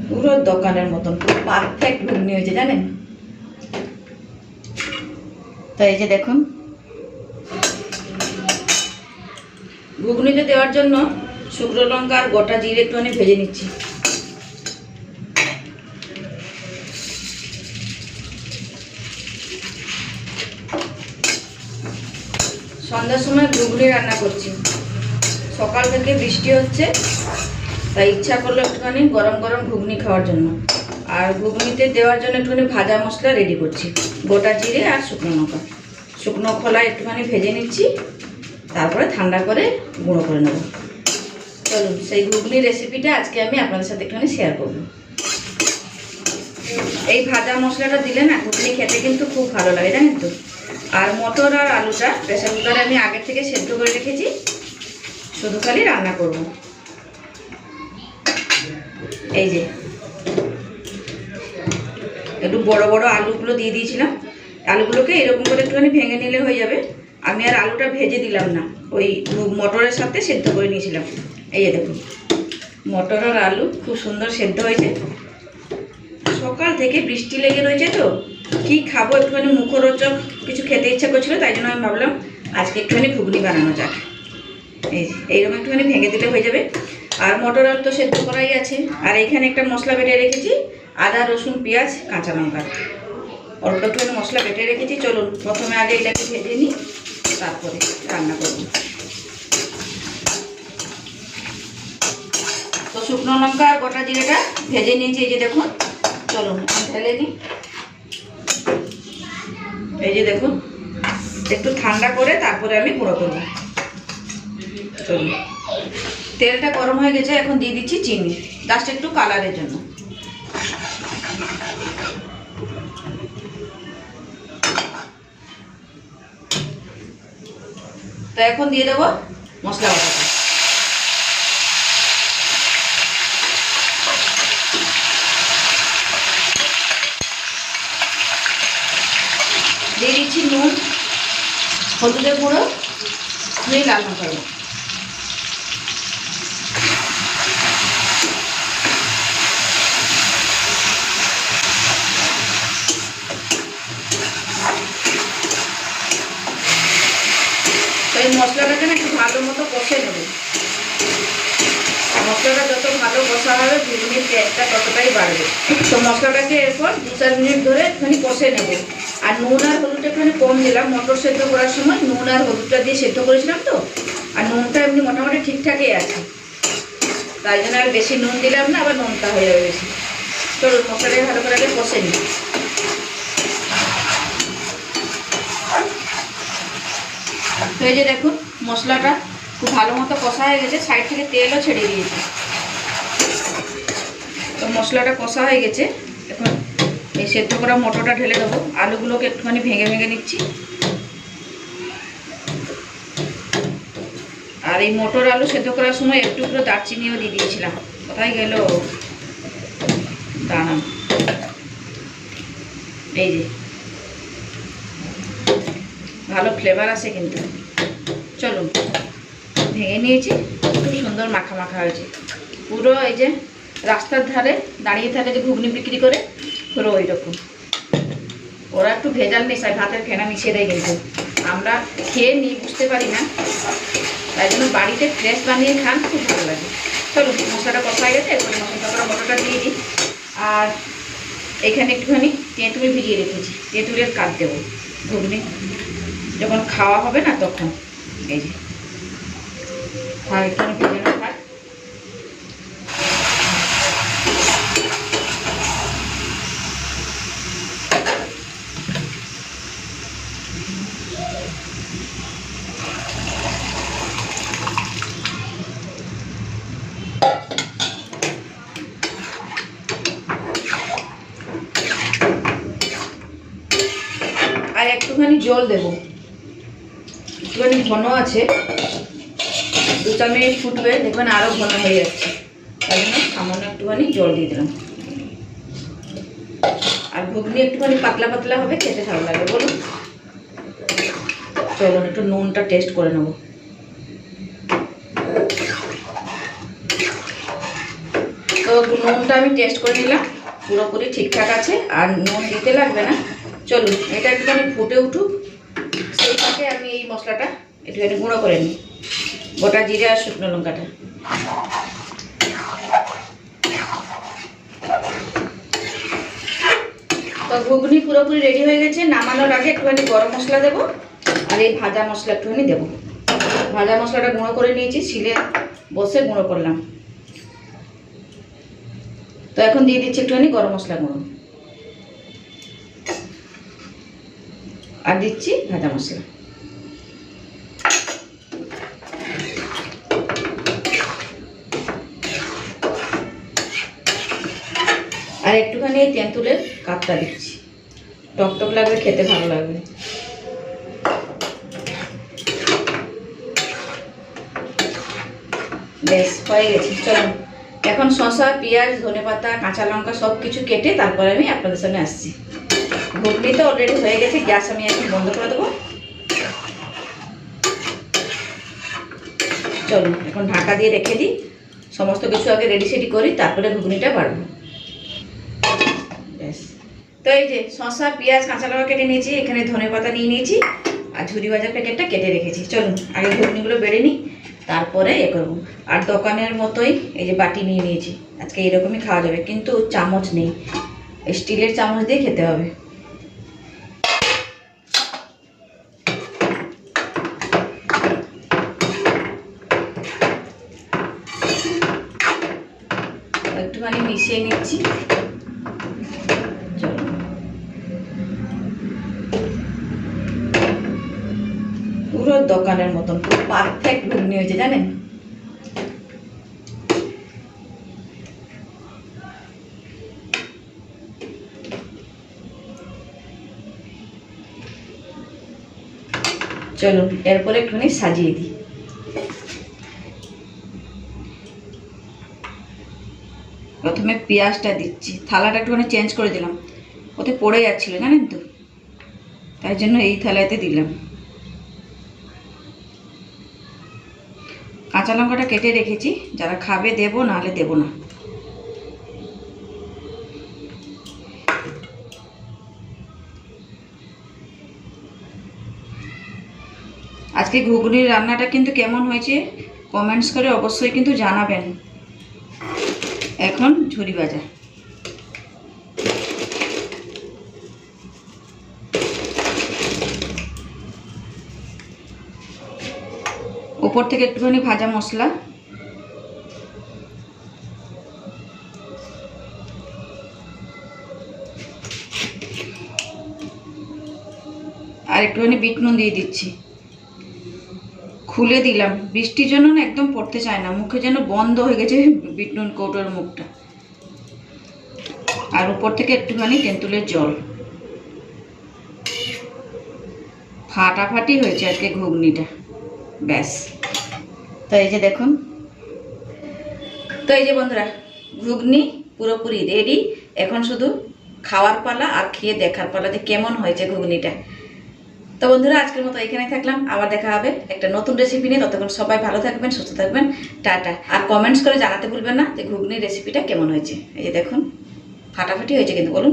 পুরো দোকানের মতন পুরো পারফেক্ট ঘুগনি হয়েছে জানেন তো। এই যে দেখুন, ঘুগনিতে দেওয়ার জন্য শুকনো লঙ্কা আর গোটা জিরে একটুখানি ভেজে নিচ্ছি। সন্ধ্যার সময় ঘুগনি রান্না করছি, সকাল থেকে বৃষ্টি হচ্ছে তাই ইচ্ছা করলো একটুখানি গরম গরম ঘুগনি খাওয়ার জন্য। আর ঘুগনিতে দেওয়ার জন্য একটুখানি ভাজা মশলা রেডি করছি, গোটা জিরে আর শুকনো লঙ্কা। শুকনো খোলা একটুখানি ভেজে নিচ্ছি, তারপরে ঠান্ডা করে গুঁড়ো করে নেব। চলুন সেই ঘুগনির রেসিপিটা আজকে আমি আপনাদের সাথে একটুখানি শেয়ার করব। এই ভাজা মশলাটা দিলে না ঘুগনি খেতে কিন্তু খুব ভালো লাগে জানেন তো। আর মটর আর আলুটা প্রেসার কুকারে আমি আগে থেকে সেদ্ধ করে রেখেছি, শুধু খালি রান্না করব। এই যে একটু বড় বড় আলুগুলো দিয়ে দিয়েছিলাম, আলুগুলোকে এরকম করে একটুখানি ভেঙে নিলে হয়ে যাবে। আমি আর আলুটা ভেজে দিলাম না, ওই মটরের সাথে সেদ্ধ করে নিয়েছিলাম। এই যে দেখুন, মটর আর আলু খুব সুন্দর সেদ্ধ হয়েছে। সকাল থেকে বৃষ্টি লেগে রয়েছে তো কি খাবো, একটুখানি মুখরোচক কিছু খেতে ইচ্ছা করছিল, তাই জন্য আমি ভাবলাম আজকে একটুখানি ঘুগনি বানানো যাক। এইরকম একটুখানি ভেঙে দিলে হয়ে যাবে। আর মটর আলু তো সেদ্ধ করাই আছে। আর এইখানে একটা মশলা বেটে রেখেছি, আদা রসুন পেঁয়াজ কাঁচা লঙ্কা, অল্প একটুখানি মশলা বেটে রেখেছি। চলুন প্রথমে আগে এটাকে ভেজে নিই, তারপরে রান্না করব। তো শুকনো লঙ্কা আর গোটা জিরেটা ভেজে নিয়েছি, এই যে দেখুন। চলুন ঢেলে নিই। এই যে দেখুন, একটু ঠান্ডা করে তারপরে আমি গুঁড়ো করব। চলুন, তেলটা গরম হয়ে গেছে, এখন দিয়ে দিচ্ছি চিনি, জাস্ট একটু কালারের জন্য। তো এখন দিয়ে দেবো মশলা বাটাটা। দিয়ে দিচ্ছি নুন, হলুদের গুঁড়ো, লাল লঙ্কার গুঁড়ো। এই মশলাটাকে না একটু ভালো মতো কষে নেব। মশলাটা যত ভালো কষা হবে ঘুগনির টেস্টটা ততটাই বাড়বে। তো মশলাটাকে এরপর 2-4 মিনিট ধরে একটুখানি কষে নেব। আর নুন আর হলুদটা একটুখানি কম দিলাম, মটর সেদ্ধ করার সময় নুন আর হলুদটা দিয়ে সেদ্ধ করেছিলাম তো। আর নুনটা এমনি মোটামুটি ঠিকঠাকই আছে, তাই জন্য আর বেশি নুন দিলাম না, আবার নুনটা হয়ে যাবে বেশি। চলুন মশলাটাকে ভালো করে আগে কষে নিই। তো এই যে দেখুন, মশলাটা খুব ভালো মতো কষা হয়ে গেছে, সাইড থেকে তেলও ছেড়ে দিয়েছে। তো মশলাটা কষা হয়ে গেছে, এখন এই সেদ্ধ করা মটরটা ঢেলে দেবো। আলুগুলোকে একটুখানি ভেঙে ভেঙে নিচ্ছি। আর এই মটর আলু সেদ্ধ করার সময় একটু করে দারচিনিও দিয়ে দিয়েছিলাম, কোথায় গেল দাঁড়ান। এই যে ভালো ফ্লেভার আসে কিন্তু। চলুন, ভেঙে নিয়েছি, খুব সুন্দর মাখা মাখা হয়েছে পুরো। এই যে রাস্তার ধারে দাঁড়িয়ে থাকে যে ঘুগনি বিক্রি করে, পুরো ওই রকম। ওরা একটু ভেজাল মেশায়, ভাতের ফেনা মিশিয়ে দেয়, কিন্তু আমরা খেয়ে নিই বুঝতে পারি না, তাই জন্য বাড়িতে ফ্রেশ বানিয়ে খান, খুব ভালো লাগে। চলুন মশলাটা কষা হয়ে গেছে, এরপরে মশলা মটরটা দিয়ে দিই। আর এখানে একটুখানি তেঁতুল ভিজিয়ে রেখেছি, তেঁতুলের কাঠ দেবো ঘুগনি যখন খাওয়া হবে না তখন। এই যে এখানে ভেজানো থাক। আর একটুখানি জল দেবো, একটুখানি ঘন আছে, 2-4 মিনিট ফুটবে, দেখবেন আরও ঘন হয়ে যাচ্ছে, তাই জন্য সামান্য একটুখানি জল দিয়ে দিলাম। আর ঘুগনি একটুখানি পাতলা পাতলা হবে, খেতে ভালো লাগে বলুন। চলুন একটু নুনটা টেস্ট করে নেব। তো নুনটা আমি টেস্ট করে নিলাম, পুরোপুরি ঠিকঠাক আছে, আর নুন দিতে লাগবে না। চলুন এটা একটুখানি ফুটে উঠুক, সেই ফাঁকে আমি এই মশলাটা একটুখানি গুঁড়ো করে নিই, গোটা জিরে আর শুকনো লঙ্কাটা। তো ঘুগনি পুরোপুরি রেডি হয়ে গেছে। নামানোর আগে একটুখানি গরম মশলা দেবো, আর এই ভাজা মশলা একটুখানি দেবো। ভাজা মশলাটা গুঁড়ো করে নিয়েছি, শিলে বসে গুঁড়ো করলাম। তো এখন দিয়ে দিচ্ছি একটুখানি গরম মশলা গুঁড়ো, আর দিচ্ছি ভাজা মশলা। আর একটুখানি এই তেঁতুলের কাপটা দিচ্ছি, টকটক লাগবে, খেতে ভালো লাগবে। বেশ হয়ে গেছে। চলুন এখন শসা, পেঁয়াজ, ধনেপাতা, কাঁচা লঙ্কা সব কিছু কেটে তারপরে আমি আপনাদের সামনে আসছি। ঘুগনি তো অলরেডি হয়ে গেছে, গ্যাস আমি এখন বন্ধ করে দেবো। চলুন এখন ঢাকা দিয়ে রেখে দিই, সমস্ত কিছু আগে রেডি সেডি করি, তারপরে ঘুগনিটা বাড়বো। ব্যাস, তো এই যে শসা, পেঁয়াজ, কাঁচা লঙ্কা কেটে নিয়েছি, এখানে ধনেপাতা নিয়ে নিয়েছি, আর ঝুরি ভাজার প্যাকেটটা কেটে রেখেছি। চলুন আগে ঘুগনিগুলো বেড়ে নিই, তারপরে এ করবো। আর দোকানের মতোই এই যে বাটি নিয়ে নিয়েছি, আজকে এরকমই খাওয়া যাবে, কিন্তু চামচ নেই, স্টিলের চামচ দিয়ে খেতে হবে। একটুখানি মিশিয়ে নিচ্ছি। চলো পুরো দোকানের মতন পুরো পারফেক্ট ঘুগনি হয়েছে জানেন। চলুন এরপরে একটুখানি সাজিয়ে দিই। প্রথমে পেঁয়াজটা দিচ্ছি, থালাটা একটুখানি চেঞ্জ করে দিলাম, ওতে পড়ে যাচ্ছিল জানেন তো, তাই জন্য এই থালাতে দিলাম। কাঁচা লঙ্কাটা কেটে রেখেছি, যারা খাবে দেবো, নাহলে দেবো না। আজকে ঘুগনির রান্নাটা কিন্তু কেমন হয়েছে কমেন্টস করে অবশ্যই কিন্তু জানাবেন। এখন ঝুরি ভাজা, উপর থেকে একটুখানি ভাজা মশলা, আর একটুখানি বিট নুন দিয়ে দিচ্ছি। খুলে দিলাম, বৃষ্টির জন্য না একদম পড়তে চায় না, মুখে যেন বন্ধ হয়ে গেছে বিট নুন কৌটোর মুখটা। আর উপর থেকে একটুখানি তেঁতুলের জল। ফাটাফাটি হয়েছে আজকে ঘুগনিটা, ব্যাস। তো এই যে দেখুন, তো এই যে বন্ধুরা ঘুগনি পুরোপুরি রেডি। এখন শুধু খাওয়ার পালা আর খেয়ে দেখার পালা যে কেমন হয়েছে ঘুগনিটা। তো বন্ধুরা আজকের মতো এখানে থাকলাম, আবার দেখা হবে একটা নতুন রেসিপি নিয়ে। ততক্ষণ সবাই ভালো থাকবেন, সুস্থ থাকবেন, টাটা। আর কমেন্টস করে জানাতে ভুলবেন না যে ঘুগনির রেসিপিটা কেমন হয়েছে। এই যে দেখুন ফাটাফাটি হয়েছে কিন্তু, বলুন।